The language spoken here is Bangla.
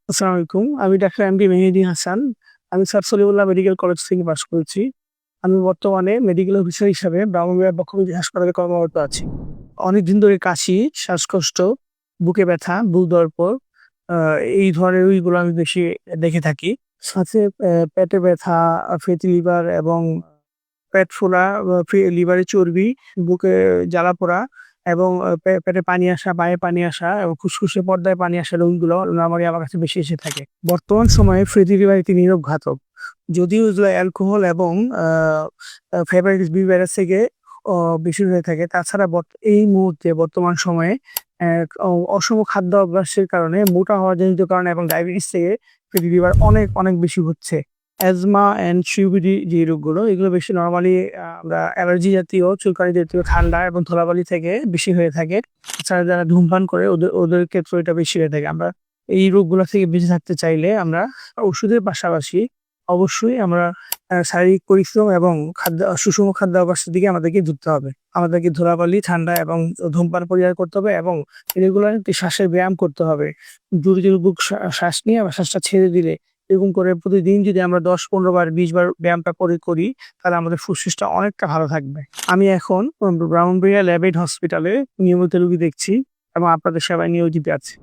আসসালামু আলাইকুম। আমি ডাক্তার এমডি মেহেদী হাসান। আমি স্যার সলিমুল্লাহ মেডিকেল কলেজ থেকে পাস করেছি। আমি বর্তমানে মেডিকেল অফিসার হিসাবে ব্রাহ্মণবাড়িয়া বক্ষব্যাধি হাসপাতালে কর্মরত আছি। অনেকদিন ধরে কাশি, শ্বাসকষ্ট, বুকে ব্যথা, বুক ধড়ফড় আ এই ধরনের রোগীগুলো আমি বেশি দেখে থাকি। সাথে পেটে ব্যথা, ফ্যাটি লিভার এবং পেট ফোলা, লিভারে চর্বি, বুকে জ্বালা-পোড়া এবং পেটে পানি আসা, বায়ে পানি আসা এবং ফুসফুসে পর্দায় পানি আসা রোগীগুলো নরমালি আমার কাছে বেশি এসে থাকে। বর্তমান সময়ে ফ্যাটি লিভার একটি নীরব ঘাতক। যদিও এগুলো অ্যালকোহল এবং আ আ হেপাটাইটিস বি ভাইরাস থেকে অ বেশি হয়ে থাকে। তাছাড়া এই মুহূর্তে বর্তমান সময়ে অ্যা অসম খাদ্য অভ্যাসের কারণে মোটা হওয়া জনিত কারণে এবং ডায়াবেটিস থেকে ফ্যাটি লিভার অনেক বেশি হচ্ছে। অ্যাজমা অ্যান্ড সিওপিডি যে রোগগুলো, এগুলো বেশি নরমালি আমরা অ্যালার্জি জাতীয়, চুলকানি জাতীয়, ঠান্ডা এবং ধুলাবালি থেকে বেশি হয়ে থাকে। এছাড়া যারা ধূমপান করে ওদের ক্ষেত্রেও এটা বেশি হয়ে থাকে। আমরা এই রোগগুলা থেকে বেঁচে থাকতে চাইলে আমরা ওষুধের পাশাপাশি অবশ্যই আমরা শারীরিক পরিশ্রম এবং সুষম খাদ্যাভ্যাসের দিকে আমাদেরকে ধুরতে হবে। আমাদেরকে ধুলাবালি, ঠান্ডা এবং ধূমপান পরিহার করতে হবে এবং রেগুলার একটি শ্বাসের ব্যায়াম করতে হবে। জোরে বুক শ্বাস নিয়ে আবার শ্বাসটা ছেড়ে দিলে এরকম করে প্রতিদিন যদি আমরা ১০-১৫ বার ২০ বার ব্যায়ামটা করি তাহলে আমাদের ফুসফুসটা অনেকটা ভালো থাকবে। আমি এখন ব্রাহ্মণবাড়িয়া ল্যাবেড হসপিটালে নিয়মিত রোগী দেখছি এবং আপনাদের সেবায় নিয়োজিত আছি।